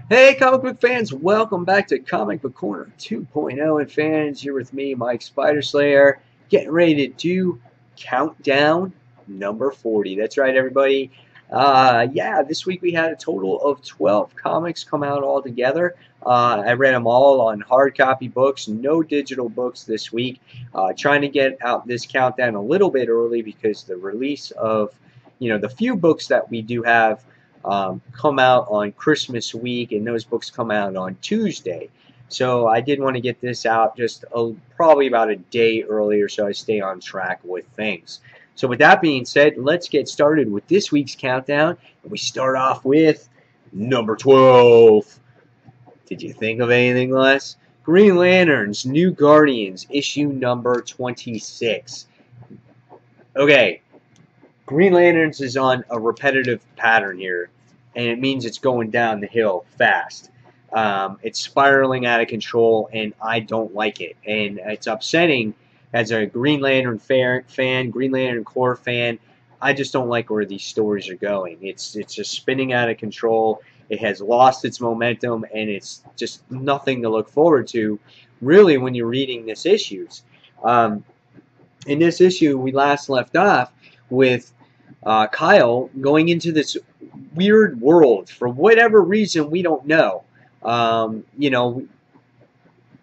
Hey, comic book fans, welcome back to Comic Book Corner 2.0. And fans, you're with me, Mike Spider Slayer, getting ready to do Countdown number 40. That's right, everybody. Yeah, this week we had a total of 12 comics come out all together. I read them all on hard copy books, no digital books this week. Trying to get out this countdown a little bit early because the release of, the few books that we do have come out on Christmas week, and those books come out on Tuesday. So I did want to get this out just probably about a day earlier so I stay on track with things. So with that being said, let's get started with this week's countdown. And we start off with number 12. Did you think of anything less? Green Lanterns, New Guardians, issue number 26. Okay, Green Lanterns is on a repetitive pattern here, and it means it's going down the hill fast. It's spiraling out of control, and I don't like it. And it's upsetting as a Green Lantern fan, Green Lantern Corps fan. I just don't like where these stories are going. It's just spinning out of control. It has lost its momentum, and it's just nothing to look forward to, really, when you're reading this issues. In this issue, we last left off with Kyle going into this weird world for whatever reason we don't know.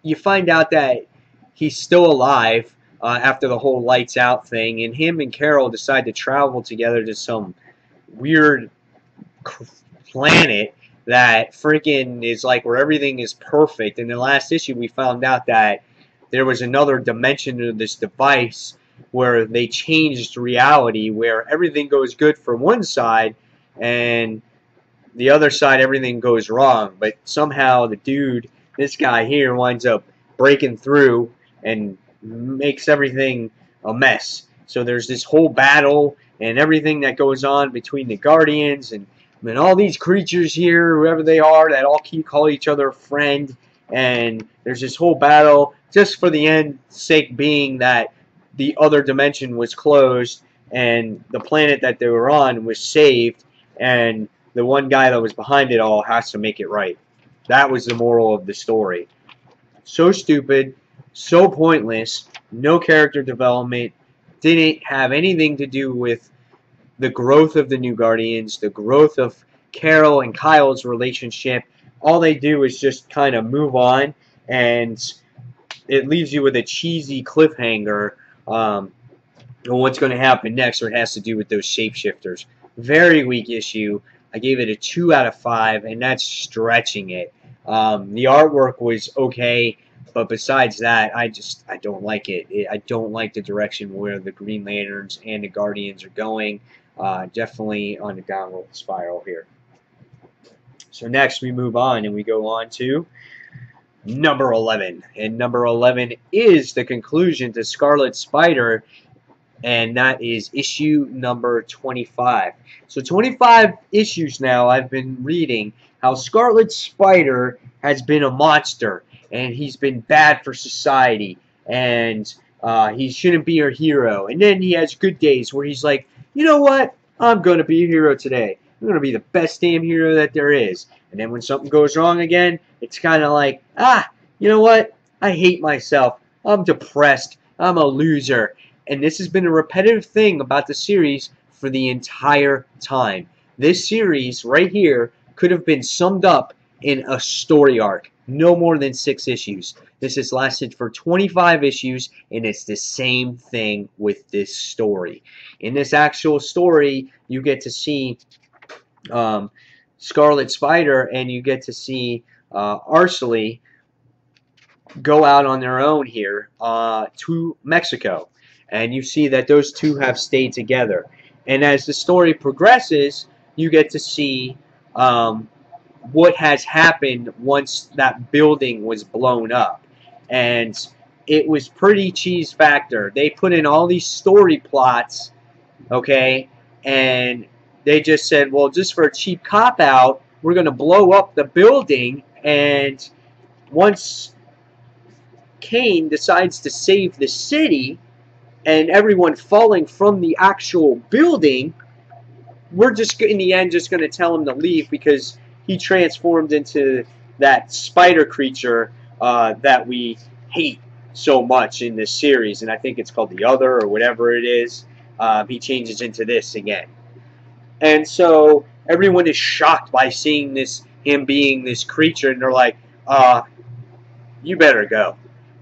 You find out that he's still alive after the whole lights out thing, and him and Carol decide to travel together to some weird planet that freaking is like where everything is perfect. In the last issue, we found out that there was another dimension to this device where they changed reality, where everything goes good for one side and the other side everything goes wrong. But somehow the dude, this guy here, winds up breaking through and makes everything a mess. So there's this whole battle and everything that goes on between the Guardians and all these creatures here, whoever they are, that all call each other friend. And there's this whole battle just for the end sake being that the other dimension was closed and the planet that they were on was saved, and the one guy that was behind it all has to make it right. That was the moral of the story. So stupid, so pointless, no character development, didn't have anything to do with the growth of the New Guardians, the growth of Carol and Kyle's relationship. All they do is just kind of move on, and it leaves you with a cheesy cliffhanger on what's going to happen next, or it has to do with those shapeshifters. Very weak issue. I gave it a 2 out of 5, and that's stretching it. The artwork was okay, but besides that, I don't like it. I don't like the direction where the Green Lanterns and the Guardians are going. Definitely on the downward spiral here. So next we move on, and we go on to number 11. And number 11 is the conclusion to Scarlet Spider, and that is issue number 25. So 25 issues now I've been reading how Scarlet Spider has been a monster, and he's been bad for society, and he shouldn't be a hero. And then he has good days where he's like, you know what? I'm going to be a hero today. I'm going to be the best damn hero that there is. And then when something goes wrong again, it's kind of like, you know what? I hate myself. I'm depressed. I'm a loser. And this has been a repetitive thing about the series for the entire time. This series right here could have been summed up in a story arc. No more than 6 issues. This has lasted for 25 issues, and it's the same thing with this story. In this actual story, you get to see Scarlet Spider, and you get to see Arcely go out on their own here to Mexico. And you see that those two have stayed together. And as the story progresses, you get to see what has happened once that building was blown up. And it was pretty cheese factor. They put in all these story plots, okay, and they just said, well, just for a cheap cop-out, we're going to blow up the building, and once Kane decides to save the city and everyone falling from the actual building, we're just, in the end, just going to tell him to leave because he transformed into that spider creature that we hate so much in this series, and I think it's called The Other or whatever it is. He changes into this again. And so everyone is shocked by seeing him being this creature, and they're like, you better go.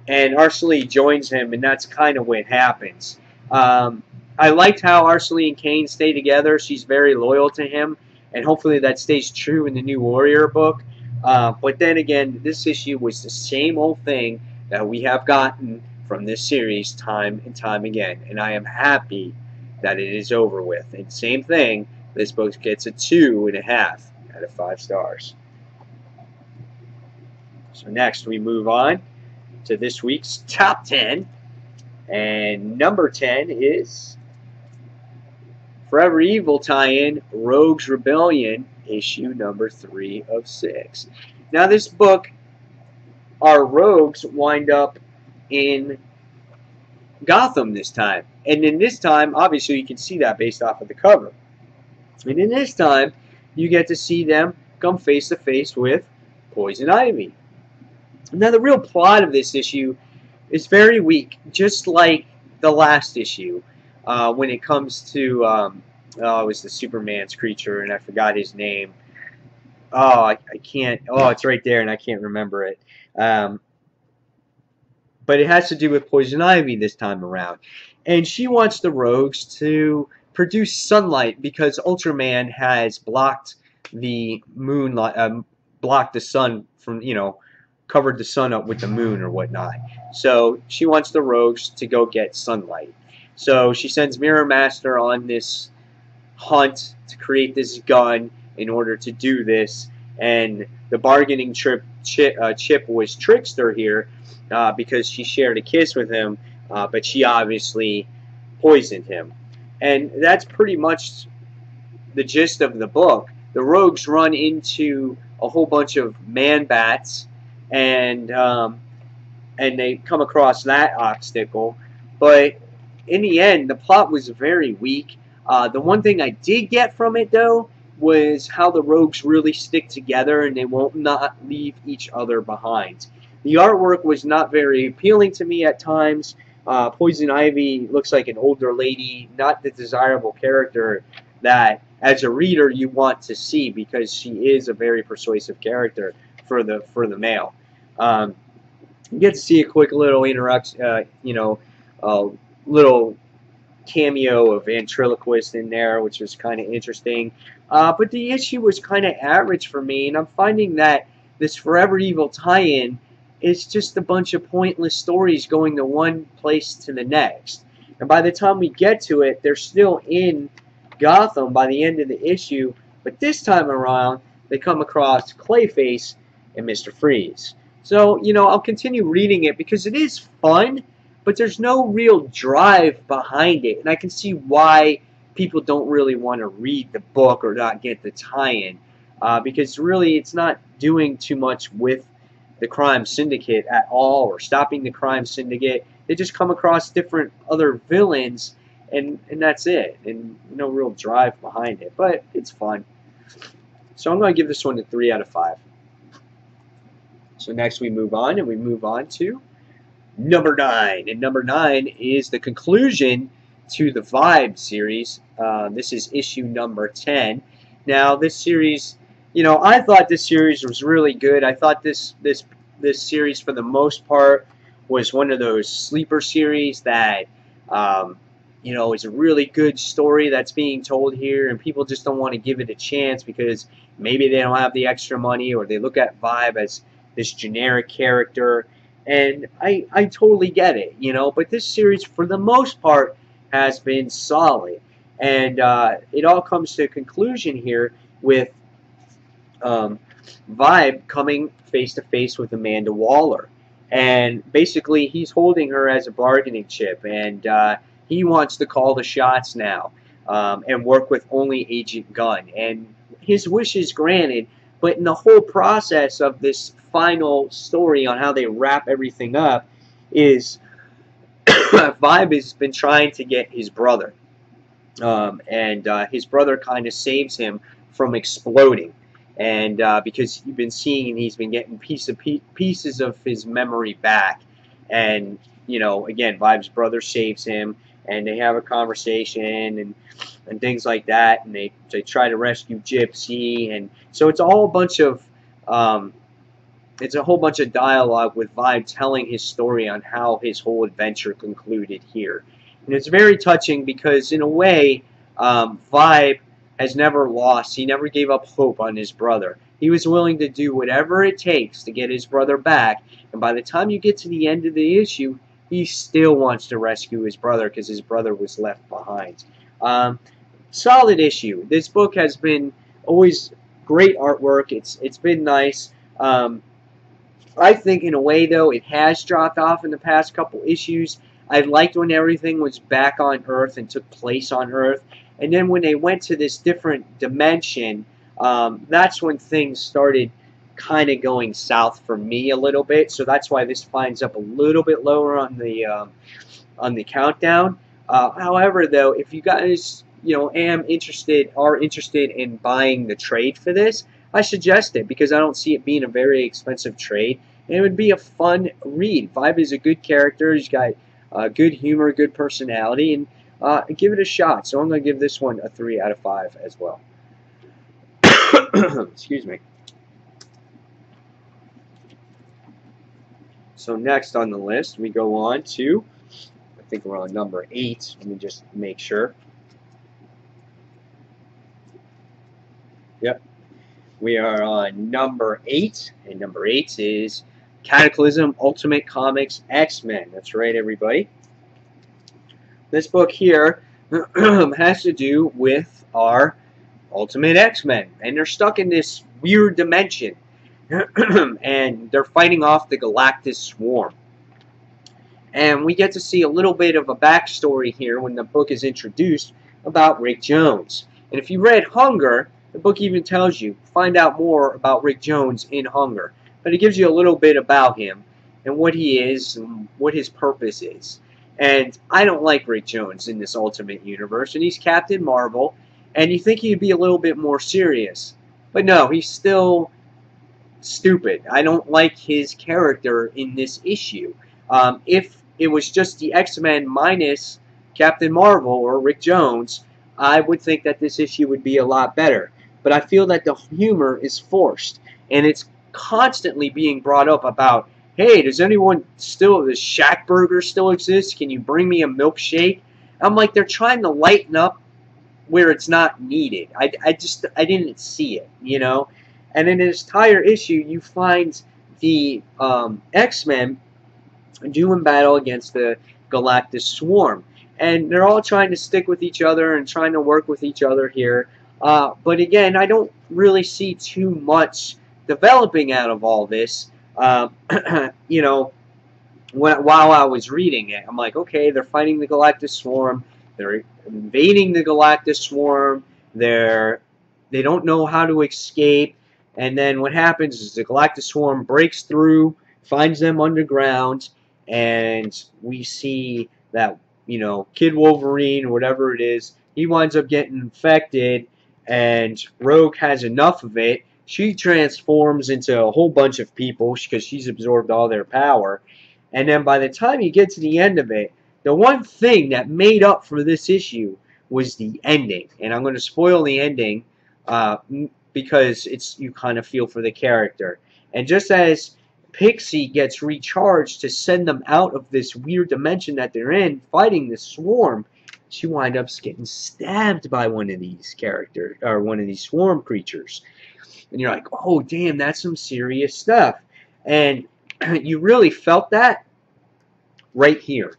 And Arcely joins him, and that's kind of what happens. I liked how Arcely and Kane stay together. She's very loyal to him, and hopefully that stays true in the new Warrior book. But then again, this issue was the same old thing that we have gotten from this series time and time again, and I am happy that it is over with. And same thing, this book gets a 2.5 out of 5 stars. So next we move on to this week's top 10, and number 10 is Forever Evil tie-in, Rogues Rebellion, issue number 3 of 6. Now this book, our rogues wind up in Gotham this time, and in this time, obviously you can see that based off of the cover. And in this time, you get to see them come face to face with Poison Ivy. Now the real plot of this issue is very weak, just like the last issue. When it comes to, it was the Superman's creature, and I forgot his name. I can't, it's right there, and I can't remember it. But it has to do with Poison Ivy this time around. And she wants the rogues to produce sunlight because Ultraman has blocked the moonlight, blocked the sun from, covered the sun up with the moon or whatnot. So she wants the rogues to go get sunlight. So she sends Mirror Master on this hunt to create this gun in order to do this. And the bargaining Chip was Trickster here because she shared a kiss with him, but she obviously poisoned him. And that's pretty much the gist of the book. The rogues run into a whole bunch of man-bats, and they come across that obstacle. But in the end, the plot was very weak. The one thing I did get from it, though, was how the rogues really stick together and they won't not leave each other behind. The artwork was not very appealing to me at times. Poison Ivy looks like an older lady, not the desirable character that, as a reader, you want to see because she is a very persuasive character for the male. You get to see a quick little interaction, little cameo of ventriloquist in there, which was kind of interesting. But the issue was kind of average for me, and I'm finding that this Forever Evil tie-in is just a bunch of pointless stories going to one place to the next. And by the time we get to it, they're still in Gotham by the end of the issue, but this time around, they come across Clayface and Mr. Freeze. So, I'll continue reading it because it is fun, but there's no real drive behind it. And I can see why people don't really want to read the book or not get the tie-in. Because really it's not doing too much with the crime syndicate at all or stopping the crime syndicate. They just come across different other villains and that's it. And no real drive behind it. But it's fun. So I'm going to give this one a 3 out of 5. So next we move on, and we move on to number 9. And number 9 is the conclusion to the Vibe series. This is issue number 10. Now this series, I thought this series was really good. I thought this series for the most part was one of those sleeper series that is a really good story that's being told here, and people just don't want to give it a chance because maybe they don't have the extra money or they look at Vibe as this generic character. And I totally get it, but this series for the most part has been solid. And it all comes to a conclusion here with Vibe coming face to face with Amanda Waller. And basically he's holding her as a bargaining chip, and he wants to call the shots now and work with only Agent Gunn. And his wish is granted, but in the whole process of this final story on how they wrap everything up is Vibe has been trying to get his brother. And his brother kind of saves him from exploding. and because you've been seeing he's been getting pieces of his memory back, and again, Vibe's brother saves him, and they have a conversation and things like that, and they try to rescue Gypsy, and so it's all a bunch of it's a whole bunch of dialogue with Vibe telling his story on how his whole adventure concluded here. And it's very touching because, in a way, Vibe has never lost. He never gave up hope on his brother. He was willing to do whatever it takes to get his brother back. And by the time you get to the end of the issue, he still wants to rescue his brother because his brother was left behind. Solid issue. This book has been always great artwork. It's been nice. I think in a way, though, it has dropped off in the past couple issues. I liked when everything was back on Earth and took place on Earth. And then when they went to this different dimension, that's when things started kind of going south for me a little bit. So that's why this finds up a little bit lower on the countdown. However, though, if you guys are interested in buying the trade for this, I suggest it because I don't see it being a very expensive trade, and it would be a fun read. Vibe is a good character. He's got good humor, good personality, and give it a shot. So I'm going to give this one a 3 out of 5 as well. Excuse me. So next on the list, we go on to, I think we're on number 8. Let me just make sure. Yep. We are on number 8, and number 8 is Cataclysm Ultimate Comics X-Men. That's right, everybody. This book here has to do with our Ultimate X-Men, and they're stuck in this weird dimension, and they're fighting off the Galactus Swarm. And we get to see a little bit of a backstory here when the book is introduced about Rick Jones. And if you read Hunger, the book even tells you, find out more about Rick Jones in Hunger. But it gives you a little bit about him and what he is and what his purpose is. And I don't like Rick Jones in this Ultimate Universe. And he's Captain Marvel. And you think he'd be a little bit more serious. But no, he's still stupid. I don't like his character in this issue. If it was just the X-Men minus Captain Marvel or Rick Jones, I would think that this issue would be a lot better. But I feel that the humor is forced, and it's constantly being brought up about, hey, does Shack Burger still exist? Can you bring me a milkshake? I'm like, they're trying to lighten up where it's not needed. I didn't see it, And in this entire issue, you find the X-Men doing battle against the Galactus Swarm. And they're all trying to stick with each other and trying to work with each other here. But again, I don't really see too much developing out of all this. While I was reading it, I'm like, okay, they're fighting the Galactus Swarm. They're invading the Galactus Swarm. They don't know how to escape. And then what happens is the Galactus Swarm breaks through, finds them underground, and we see that, Kid Wolverine, or whatever it is, he winds up getting infected, and Rogue has enough of it. She transforms into a whole bunch of people because she's absorbed all their power. And then by the time you get to the end of it, the one thing that made up for this issue was the ending. And I'm going to spoil the ending because you kind of feel for the character. And just as Pixie gets recharged to send them out of this weird dimension that they're in, fighting the swarm, she winds up getting stabbed by one of these characters, or one of these swarm creatures. And you're like, oh, damn, that's some serious stuff. And you really felt that right here.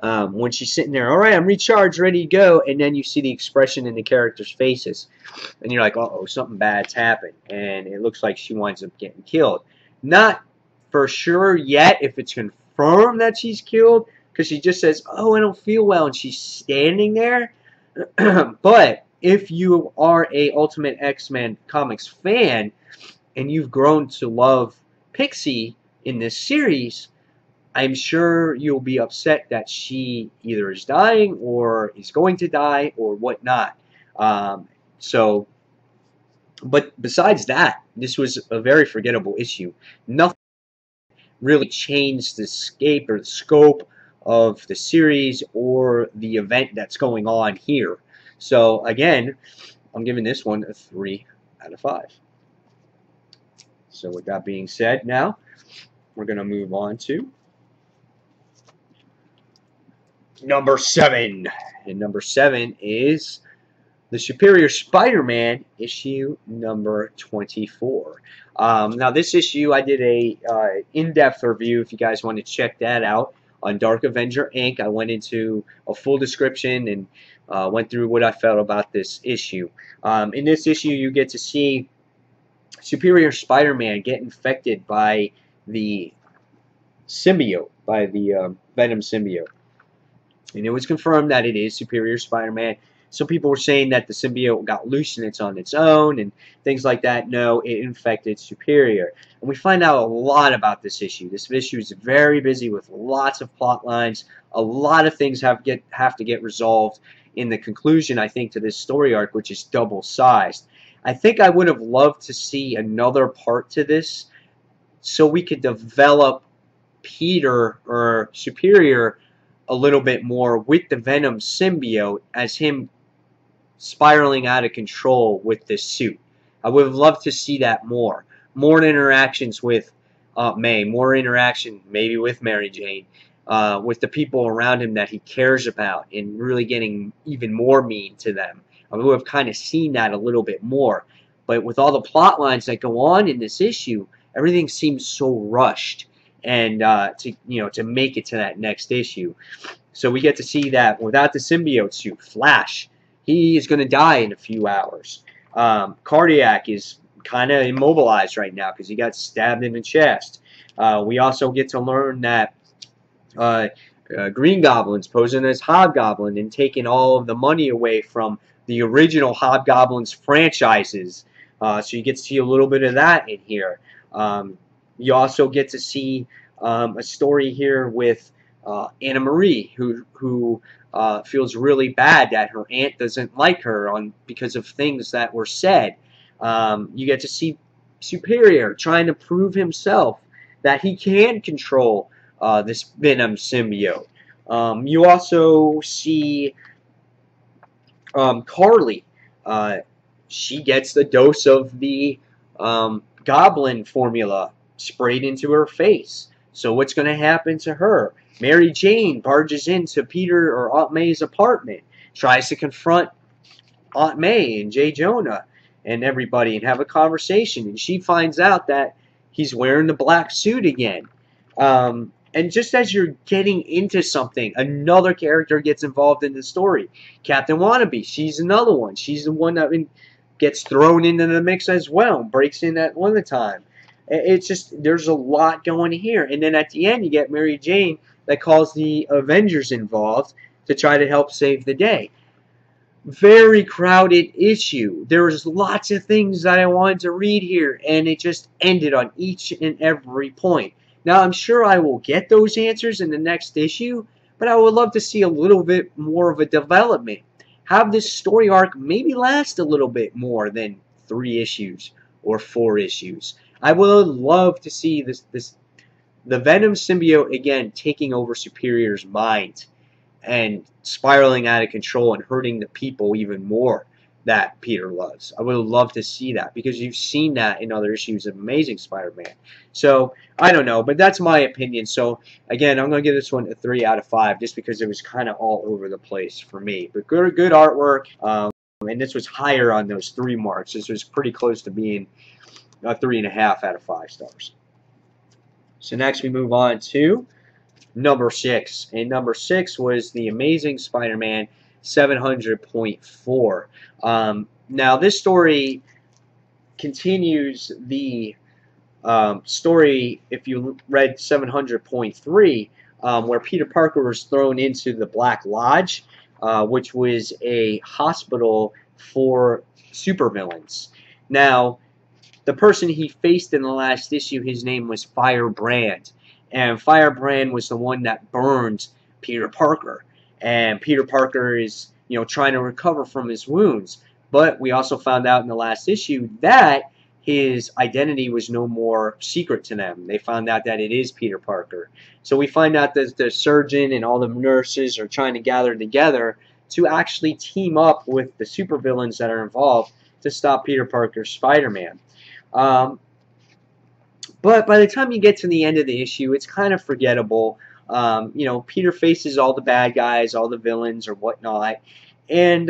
When she's sitting there, all right, I'm recharged, ready to go, and then you see the expression in the characters' faces. And you're like, uh-oh, something bad's happened. And it looks like she winds up getting killed. Not for sure yet if it's confirmed that she's killed, because she just says, oh, I don't feel well, and she's standing there. But if you are a Ultimate X-Men comics fan, and you've grown to love Pixie in this series, I'm sure you'll be upset that she either is dying or is going to die or whatnot. So But besides that, this was a very forgettable issue. Nothing really changed the scape or the scope of the series or the event that's going on here. So again, I'm giving this one a 3 out of 5. So with that being said, now we're going to move on to number 7. And number 7 is the Superior Spider-Man issue number 24. Now this issue, I did a in-depth review if you guys want to check that out on Dark Avenger Inc. I went into a full description and went through what I felt about this issue. In this issue, you get to see Superior Spider-Man get infected by the symbiote, by the Venom symbiote. And it was confirmed that it is Superior Spider-Man. Some people were saying that the symbiote got loose and it's on its own and things like that. No, it infected Superior. And we find out a lot about this issue. This issue is very busy with lots of plot lines. A lot of things have to get resolved in the conclusion, I think, to this story arc, which is double-sized. I think I would have loved to see another part to this so we could develop Peter or Superior a little bit more with the Venom symbiote as him spiraling out of control with this suit. I would have loved to see that more. More interactions with Aunt May, more interaction maybe with Mary Jane, with the people around him that he cares about, and really getting even more mean to them. I would have kind of seen that a little bit more. But with all the plot lines that go on in this issue, everything seems so rushed, and to make it to that next issue. So we get to see that without the symbiote suit, Flash, he is going to die in a few hours. Cardiac is kind of immobilized right now because he got stabbed in the chest. We also get to learn that Green Goblin's posing as Hobgoblin and taking all of the money away from the original Hobgoblin's franchises. So you get to see a little bit of that in here. You also get to see a story here with Anna Marie, who feels really bad that her aunt doesn't like her because of things that were said. You get to see Superior trying to prove himself that he can control this Venom symbiote. You also see Carly. She gets the dose of the Goblin formula sprayed into her face. So what's going to happen to her? Mary Jane barges into Peter or Aunt May's apartment, tries to confront Aunt May and J. Jonah and everybody and have a conversation. And she finds out that he's wearing the black suit again. And just as you're getting into something, another character gets involved in the story. Captain Wannabe, she's another one. She's the one that gets thrown into the mix as well, breaks in at one time. It's just, there's a lot going here. And then at the end, you get Mary Jane that calls the Avengers involved to try to help save the day. Very crowded issue. There was lots of things that I wanted to read here, and it just ended on each and every point. Now, I'm sure I will get those answers in the next issue, but I would love to see a little bit more of a development. Have this story arc maybe last a little bit more than 3 issues or 4 issues. I would love to see the Venom symbiote again taking over Superior's mind and spiraling out of control and hurting the people even more that Peter loves. I would love to see that because you've seen that in other issues of Amazing Spider-Man. So, I don't know, but that's my opinion. So, again, I'm going to give this one a 3 out of 5 just because it was kind of all over the place for me. But good artwork, and this was higher on those 3 marks. This was pretty close to being a 3.5 out of 5 stars. So next we move on to number 6. And number 6 was the Amazing Spider-Man 700.4. Now this story continues the story, if you read 700.3, where Peter Parker was thrown into the Black Lodge, which was a hospital for supervillains. Now, the person he faced in the last issue, his name was Firebrand. And Firebrand was the one that burned Peter Parker. And Peter Parker is, trying to recover from his wounds. But we also found out in the last issue that his identity was no more secret to them. They found out that it is Peter Parker. So we find out that the surgeon and all the nurses are trying to gather together to actually team up with the supervillains that are involved to stop Peter Parker's Spider-Man. Um, but by the time you get to the end of the issue, it's kind of forgettable. Peter faces all the bad guys, all the villains or whatnot, and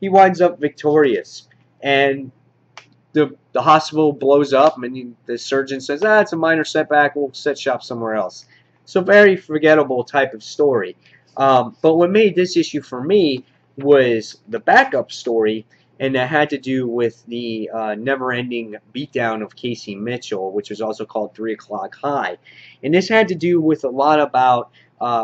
he winds up victorious. And the hospital blows up, and the surgeon says, it's a minor setback, we'll set shop somewhere else. So very forgettable type of story. But what made this issue for me was the backup story, and that had to do with the never-ending beatdown of Casey Mitchell, which was also called 3 O'Clock High. And this had to do with a lot about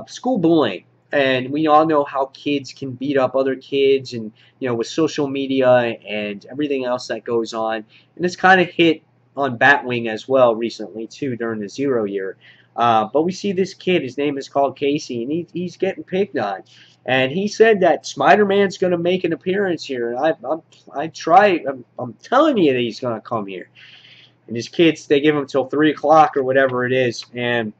school bullying. And we all know how kids can beat up other kids, and with social media and everything else that goes on. And this kind of hit on Batwing as well recently too during the Zero year. But we see this kid, his name is called Casey, and he's getting picked on. And he said that Spider-Man's going to make an appearance here. And I'm telling you that he's going to come here. And his kids, they give him till 3 o'clock or whatever it is, and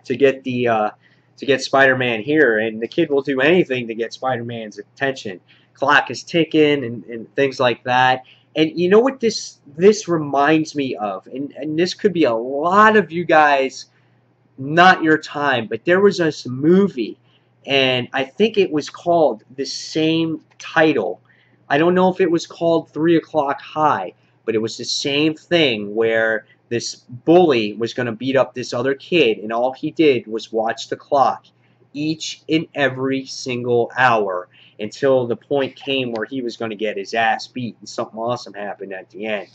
to get Spider-Man here. And the kid will do anything to get Spider-Man's attention. Clock is ticking and things like that. And you know what this reminds me of? And this could be a lot of you guys, not your time, but there was this movie, and I think it was called the same title. I don't know if it was called 3 O'Clock High, but it was the same thing where this bully was going to beat up this other kid, and all he did was watch the clock each and every single hour until the point came where he was going to get his ass beat, and something awesome happened at the end.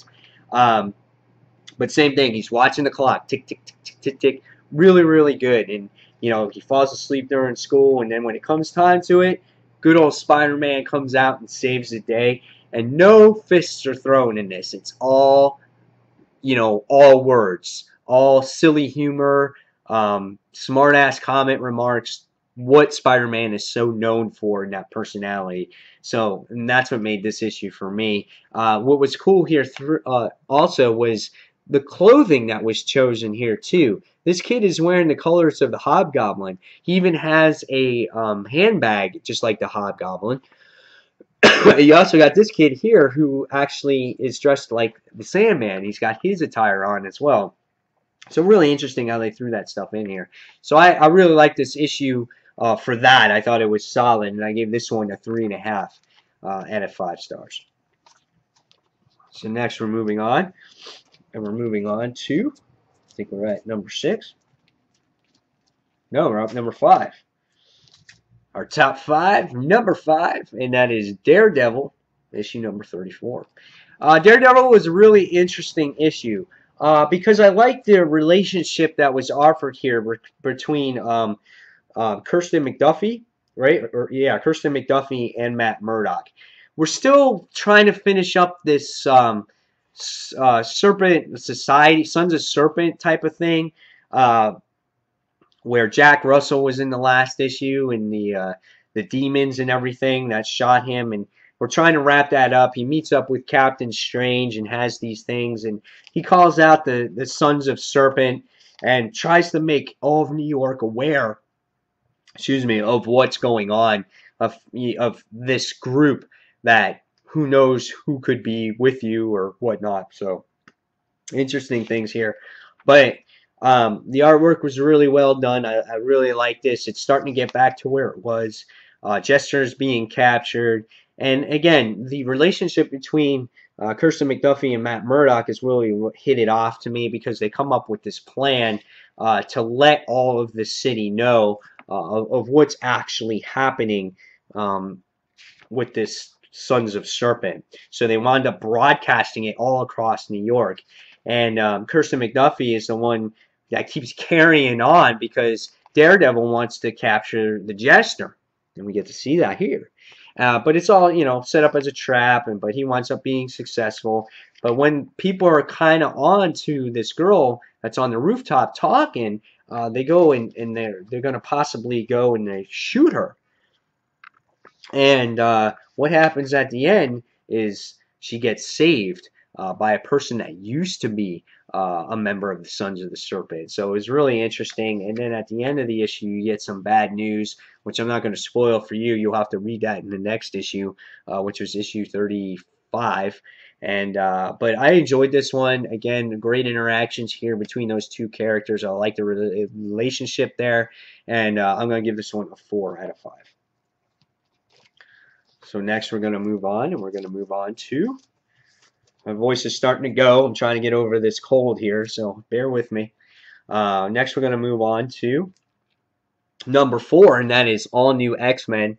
But same thing, he's watching the clock, tick, tick, tick, tick, tick, tick. Really, really good. And, he falls asleep during school, and then when it comes time to it, good old Spider-Man comes out and saves the day. And no fists are thrown in this. It's all, all words, all silly humor, smart-ass comment remarks, what Spider-Man is so known for in that personality. So, and that's what made this issue for me. What was cool here also was the clothing that was chosen here too. This kid is wearing the colors of the Hobgoblin. He even has a handbag just like the Hobgoblin. You also got this kid here who actually is dressed like the Sandman. He's got his attire on as well. So really interesting how they threw that stuff in here. So I really like this issue for that. I thought it was solid, and I gave this one a 3.5 out of 5 stars. So next we're moving on. And we're moving on to, I think we're at number 6. No, we're up number 5. Our top 5, number 5, and that is Daredevil, issue number 34. Daredevil was a really interesting issue because I liked the relationship that was offered here between Kirsten McDuffie, right? Kirsten McDuffie and Matt Murdock. We're still trying to finish up this Serpent Society, Sons of Serpent type of thing, where Jack Russell was in the last issue, and the demons and everything that shot him, and we're trying to wrap that up. He meets up with Captain Strange and has these things, and he calls out the Sons of Serpent and tries to make all of New York aware, of what's going on, of this group that who knows who could be with you or whatnot. So interesting things here. But the artwork was really well done. I really like this. It's starting to get back to where it was. Jester's being captured. And again, the relationship between Kirsten McDuffie and Matt Murdock has really hit it off to me, because they come up with this plan to let all of the city know of what's actually happening with this Sons of Serpent. So they wound up broadcasting it all across New York. And Kirsten McDuffie is the one that keeps carrying on, because Daredevil wants to capture the Jester. And we get to see that here. But it's all, set up as a trap, but he winds up being successful. But when people are kind of on to this girl that's on the rooftop talking, they go and they're going to possibly go and they shoot her. And what happens at the end is she gets saved by a person that used to be a member of the Sons of the Serpent. So it was really interesting. And then at the end of the issue, you get some bad news, which I'm not going to spoil for you. You'll have to read that in the next issue, which was issue 35. And but I enjoyed this one. Again, great interactions here between those two characters. I like the relationship there, and I'm going to give this one a 4 out of 5. So next we're going to move on, and we're going to move on to, my voice is starting to go. I'm trying to get over this cold here, so bear with me. Next we're going to move on to number 4, and that is All New X-Men,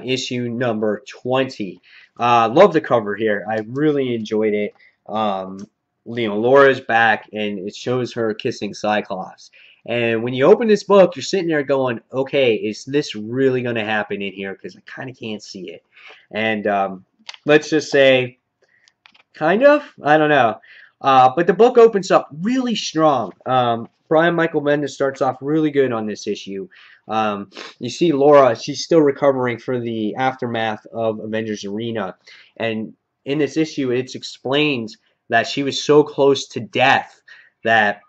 issue number 20. Love the cover here. I really enjoyed it. Laura's back, and it shows her kissing Cyclops. And when you open this book, you're sitting there going, okay, is this really going to happen in here? Because I kind of can't see it. And let's just say, kind of? I don't know. But the book opens up really strong. Brian Michael Bendis starts off really good on this issue. You see Laura, she's still recovering for the aftermath of Avengers Arena. And in this issue, it's explained that she was so close to death that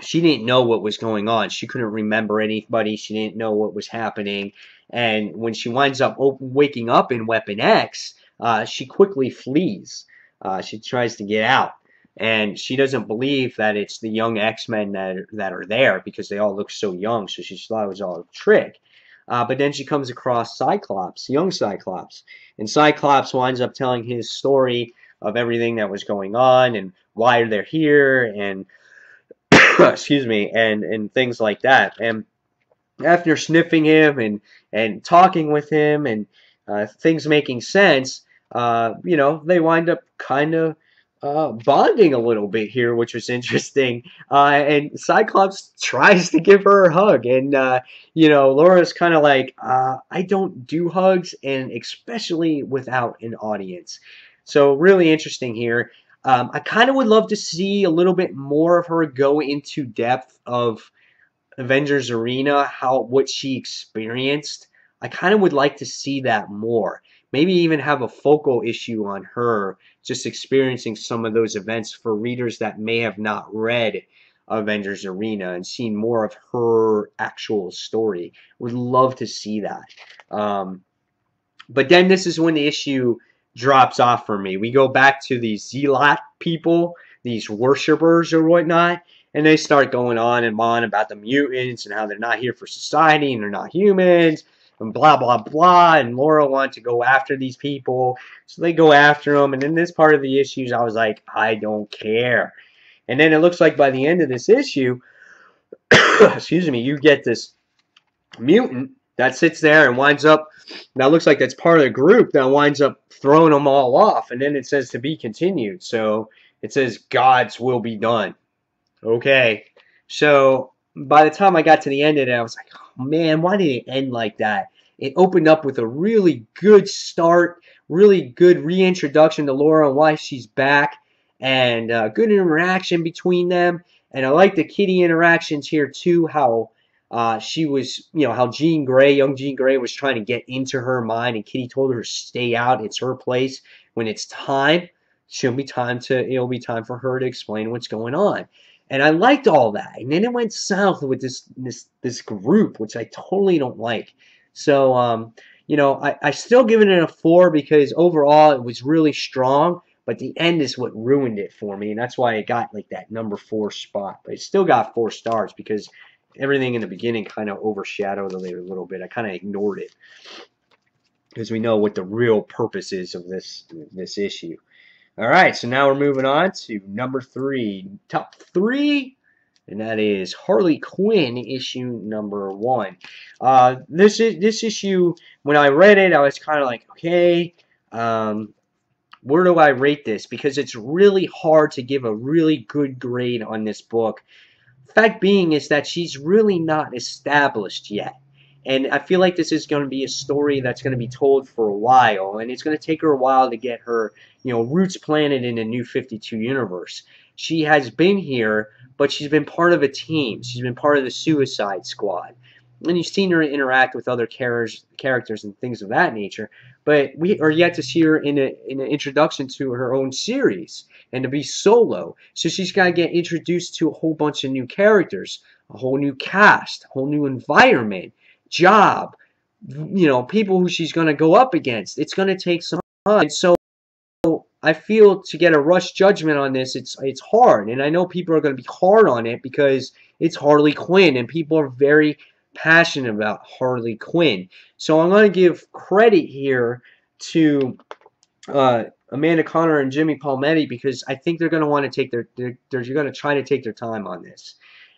she didn't know what was going on. She couldn't remember anybody. She didn't know what was happening. And when she winds up waking up in Weapon X, she quickly flees. She tries to get out. And she doesn't believe that it's the young X-Men that are there because they all look so young. So she thought it was all a trick. But then she comes across Cyclops, young Cyclops. And Cyclops winds up telling his story of everything that was going on and why they're here and excuse me, and things like that. And after sniffing him and talking with him and things making sense, they wind up kind of bonding a little bit here, which was interesting. And Cyclops tries to give her a hug, and Laura's kind of like, I don't do hugs, and especially without an audience. So really interesting here. I kind of would love to see a little bit more of her go into depth of Avengers Arena, what she experienced. I kind of would like to see that more. Maybe even have a focal issue on her just experiencing some of those events for readers that may have not read Avengers Arena and seen more of her actual story. Would love to see that. But then this is when the issue drops off for me. We go back to these zealot people, these worshippers or whatnot, and they start going on and on about the mutants and how they're not here for society and they're not humans and blah, blah, blah. And Laura wanted to go after these people, so they go after them. And in this part of the issues, I was like, I don't care. And then it looks like by the end of this issue, excuse me, you get this mutant that sits there and winds up, that looks like that's part of the group that winds up throwing them all off. And then it says to be continued. So it says God's will be done. Okay. So by the time I got to the end of it, I was like, oh, man, why did it end like that? It opened up with a really good start, really good reintroduction to Laura and why she's back, and good interaction between them. And I like the Kitty interactions here too, how she was, how young Jean Grey was trying to get into her mind, and Kitty told her to stay out. It's her place. When it's time, it'll be time for her to explain what's going on. And I liked all that. And then it went south with this group, which I totally don't like. So, I still give it a 4 because overall it was really strong, but the end is what ruined it for me. And that's why it got like that number 4 spot. But it still got 4 stars because everything in the beginning kind of overshadowed it a little bit. I kind of ignored it because we know what the real purpose is of this issue. All right, so now we're moving on to number 3, top 3, and that is Harley Quinn issue number 1. This issue, when I read it, I was kind of like, okay, where do I rate this? Because it's really hard to give a really good grade on this book. Fact being is that she's really not established yet. And I feel like this is going to be a story that's going to be told for a while. And it's going to take her a while to get her, roots planted in the New 52 universe. She has been here, but she's been part of a team. She's been part of the Suicide Squad. and you've seen her interact with other characters and things of that nature. But we are yet to see her in an introduction to her own series and to be solo. So she's got to get introduced to a whole bunch of new characters, a whole new cast, a whole new environment, job, people who she's going to go up against. It's going to take some time. And so I feel to get a rush judgment on this, it's hard. And I know people are going to be hard on it because it's Harley Quinn, and people are very passionate about Harley Quinn. So I'm going to give credit here to Amanda Conner and Jimmy Palmiotti, because I think they're going to want to take they're going to try to take their time on this.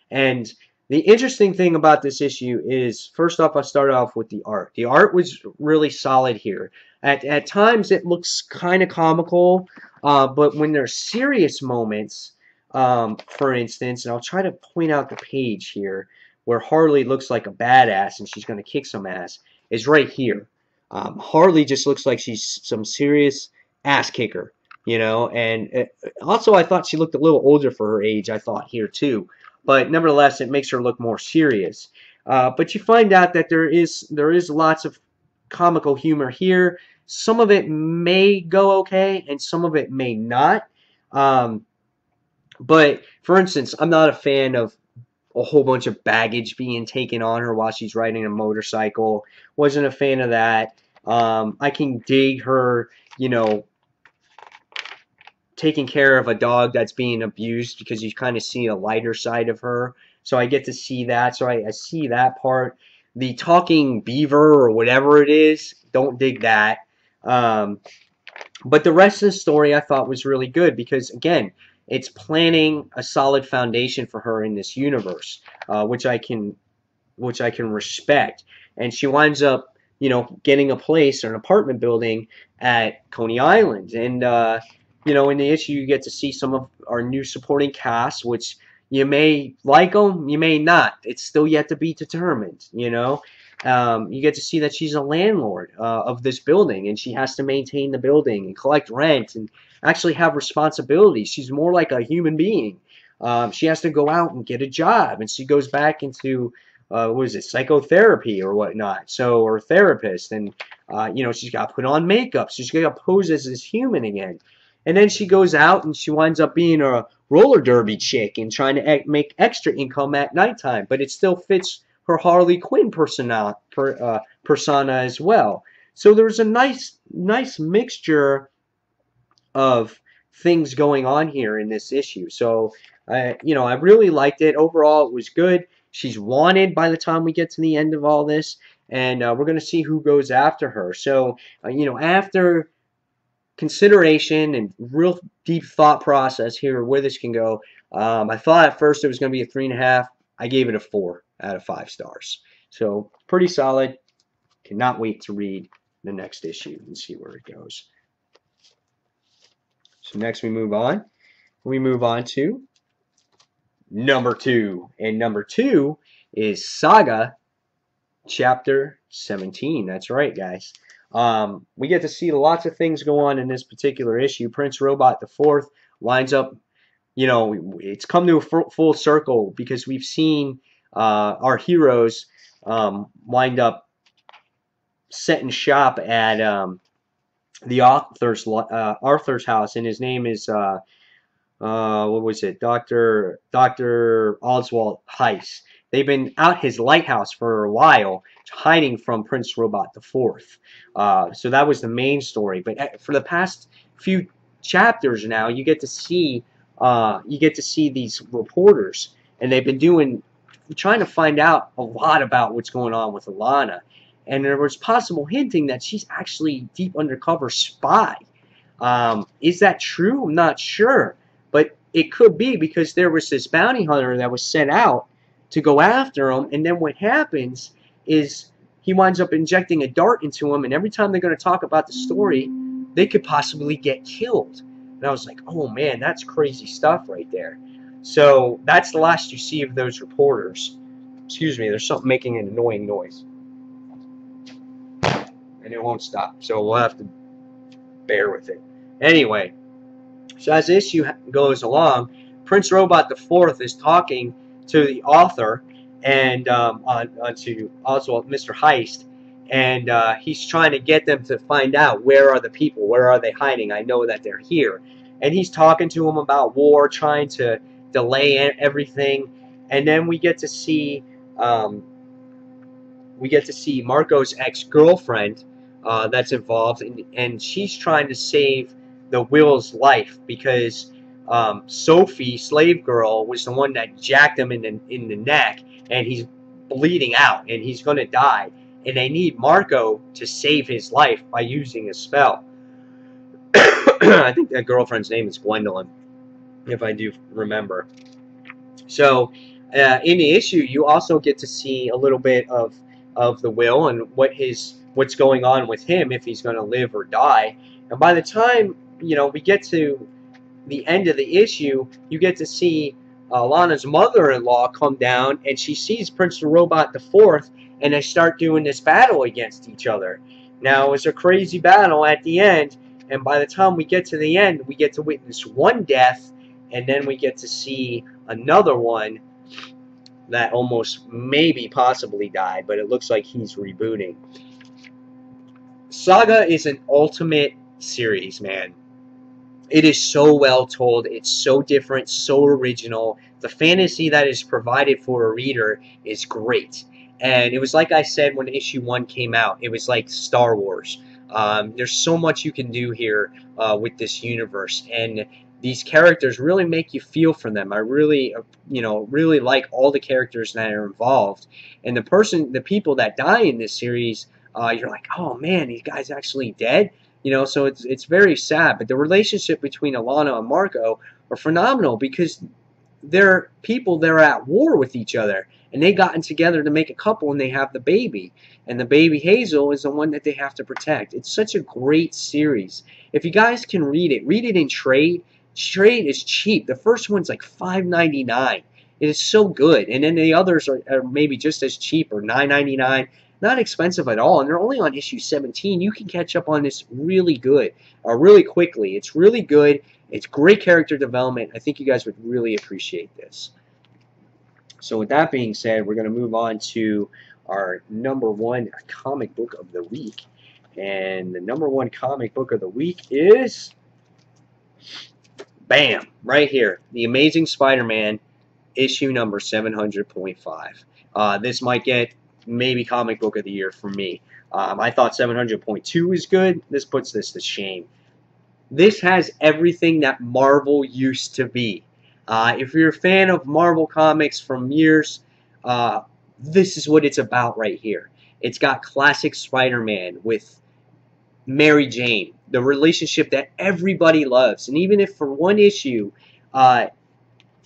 And the interesting thing about this issue is, first off, I started off with the art. The art was really solid here. At times, it looks kind of comical, but when there's serious moments, for instance, and I'll try to point out the page here, where Harley looks like a badass and she's going to kick some ass, is right here. Harley just looks like she's some serious ass kicker, and also I thought she looked a little older for her age, I thought here too. But nevertheless, it makes her look more serious. But you find out that there is lots of comical humor here. Some of it may go okay, and some of it may not. But for instance, I'm not a fan of a whole bunch of baggage being taken on her while she's riding a motorcycle. Wasn't a fan of that. I can dig her, taking care of a dog that's being abused, because you kind of see a lighter side of her. So I get to see that. So I see that part. The talking beaver or whatever it is, don't dig that. But the rest of the story I thought was really good, because again, it's planting a solid foundation for her in this universe, which I can respect. And she winds up, getting a place or an apartment building at Coney Island. And in the issue, you get to see some of our new supporting cast, which you may like them, you may not. It's still yet to be determined, You get to see that she's a landlord of this building, and she has to maintain the building and collect rent and actually have responsibilities. She's more like a human being. She has to go out and get a job, and she goes back into psychotherapy or whatnot, or therapist, and she's got to put on makeup, so she's got to pose as this human again. And then she goes out and she winds up being a roller derby chick and trying to make extra income at nighttime, but it still fits her Harley Quinn persona as well. So there's a nice mixture of things going on here in this issue. So I really liked it. Overall, it was good. She's wanted by the time we get to the end of all this, and we're going to see who goes after her. So after consideration and real deep thought process here where this can go, I thought at first it was going to be a 3.5. I gave it a 4 out of 5 stars. So pretty solid. Cannot wait to read the next issue and see where it goes. So next we move on. We move on to number 2. And number 2 is Saga Chapter 17. That's right, guys. We get to see lots of things go on in this particular issue. Prince Robot IV winds up, it's come to a full circle, because we've seen our heroes wind up setting shop at the Arthur's house, and his name is what was it? Dr. Oswald Heiss. They've been out his lighthouse for a while, hiding from Prince Robot IV. So that was the main story. But for the past few chapters now, you get to see these reporters, and they've been trying to find out a lot about what's going on with Alana. And there was possible hinting that she's actually deep undercover spy. Is that true? I'm not sure. But it could be, because there was this bounty hunter that was sent out to go after him, and then what happens is he winds up injecting a dart into him, and every time they're going to talk about the story, they could possibly get killed. And I was like, oh man, that's crazy stuff right there. So that's the last you see of those reporters. Excuse me, there's something making an annoying noise. And it won't stop, so we'll have to bear with it. Anyway, so as the issue goes along, Prince Robot IV is talking to the author, and onto Oswald, Mr. Heist, and he's trying to get them to find out where are the people, where are they hiding. I know that they're here, and he's talking to them about war, trying to delay everything, and then um, we get to see Marco's ex-girlfriend that's involved, and she's trying to save the Will's life because Sophie, slave girl, was the one that jacked him in the neck, and he's bleeding out, and he's going to die. And they need Marco to save his life by using a spell. I think that girlfriend's name is Gwendolyn, if I do remember. So, in the issue, you also get to see a little bit of the Will and what's going on with him, if he's going to live or die. And by the time we get to the end of the issue, you get to see Lana's mother-in-law come down, and she sees Prince the Robot IV, and they start doing this battle against each other. Now, it was a crazy battle at the end, and by the time we get to the end, we get to witness one death, and then we get to see another one that almost maybe possibly died, but it looks like he's rebooting. Saga is an ultimate series, man. It is so well told. It's so different, so original. The fantasy that is provided for a reader is great. And it was like I said when issue 1 came out. It was like Star Wars. There's so much you can do here with this universe. And these characters really make you feel for them. I really, really like all the characters that are involved. And the people that die in this series, you're like, oh man, these guys actually dead? So it's very sad. But the relationship between Alana and Marco are phenomenal because they're people that are at war with each other. And they gotten together to make a couple, and they have the baby. And the baby, Hazel, is the one that they have to protect. It's such a great series. If you guys can read it in trade. Trade is cheap. The first one's like $5.99. It is so good. And then the others are maybe just as cheap, or $9.99. Not expensive at all. And they're only on issue 17. You can catch up on this really good, really quickly. It's really good. It's great character development. I think you guys would really appreciate this. So with that being said, we're going to move on to our #1 comic book of the week. And the #1 comic book of the week is, bam, right here, The Amazing Spider-Man, issue number 700.5. This might get maybe comic book of the year for me. I thought 700.2 was good. This puts this to shame. This has everything that Marvel used to be. If you're a fan of Marvel Comics from years, this is what it's about right here. It's got classic Spider-Man with Mary Jane, the relationship that everybody loves. And even if for one issue, the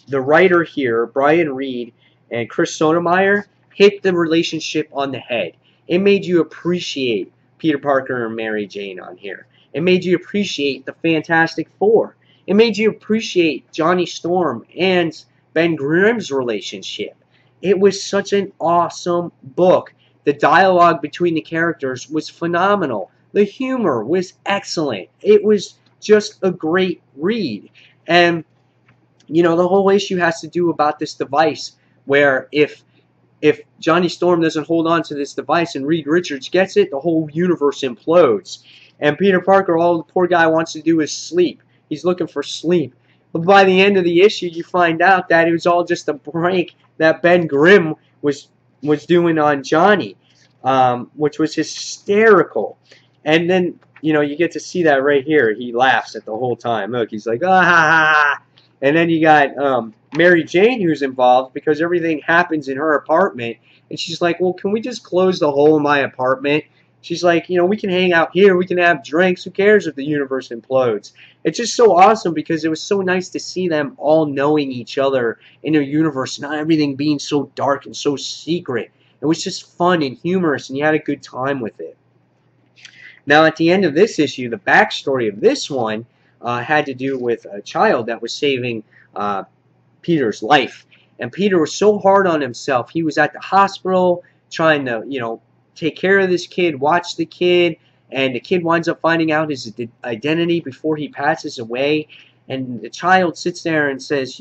writer here, Brian Reed and Chris Sotomayor, hit the relationship on the head. It made you appreciate Peter Parker and Mary Jane on here. It made you appreciate the Fantastic Four. It made you appreciate Johnny Storm and Ben Grimm's relationship. It was such an awesome book. The dialogue between the characters was phenomenal. The humor was excellent. It was just a great read. And, the whole issue has to do about this device where if Johnny Storm doesn't hold on to this device and Reed Richards gets it, the whole universe implodes. And Peter Parker, all the poor guy wants to do is sleep. He's looking for sleep. But by the end of the issue, you find out that it was all just a prank that Ben Grimm was doing on Johnny, which was hysterical. And then, you get to see that right here. He laughs at the whole time. Look, he's like, ah, ha, ha. And then you got Mary Jane, who's involved because everything happens in her apartment. And she's like, well, can we just close the hole in my apartment? She's like, we can hang out here. We can have drinks. Who cares if the universe implodes? It's just so awesome because it was so nice to see them all knowing each other in their universe, not everything being so dark and so secret. It was just fun and humorous, and you had a good time with it. Now, at the end of this issue, the backstory of this one had to do with a child that was saving Peter's life. And Peter was so hard on himself. He was at the hospital trying to, take care of this kid, watch the kid, and the kid winds up finding out his identity before he passes away. And the child sits there and says,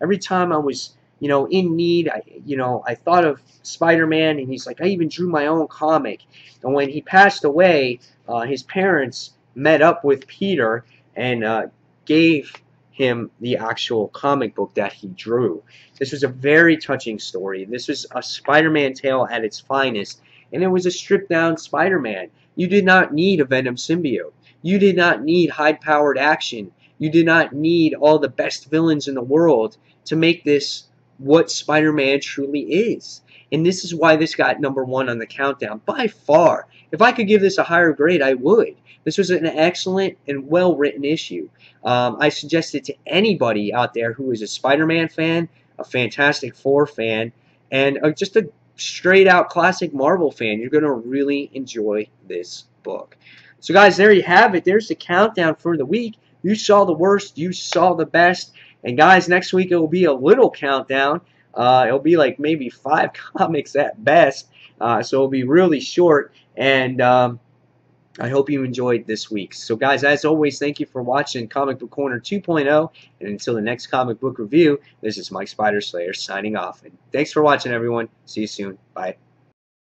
every time I was in need. I thought of Spider-Man, and he's like, I even drew my own comic. And when he passed away, his parents met up with Peter and gave him the actual comic book that he drew. This was a very touching story. This was a Spider-Man tale at its finest, and it was a stripped-down Spider-Man. You did not need a Venom symbiote. You did not need high-powered action. You did not need all the best villains in the world to make this what Spider-Man truly is. And this is why this got #1 on the countdown by far. If I could give this a higher grade, I would. This was an excellent and well-written issue. I suggest it to anybody out there who is a Spider-Man fan, a Fantastic Four fan, and just a straight-out classic Marvel fan. You're going to really enjoy this book. So, guys, there you have it. There's the countdown for the week. You saw the worst. You saw the best. And, guys, next week it will be a little countdown. It'll be like maybe 5 comics at best. So it'll be really short. And I hope you enjoyed this week. So, guys, as always, thank you for watching Comic Book Corner 2.0. And until the next comic book review, this is Mike Spider Slayer signing off. And thanks for watching, everyone. See you soon.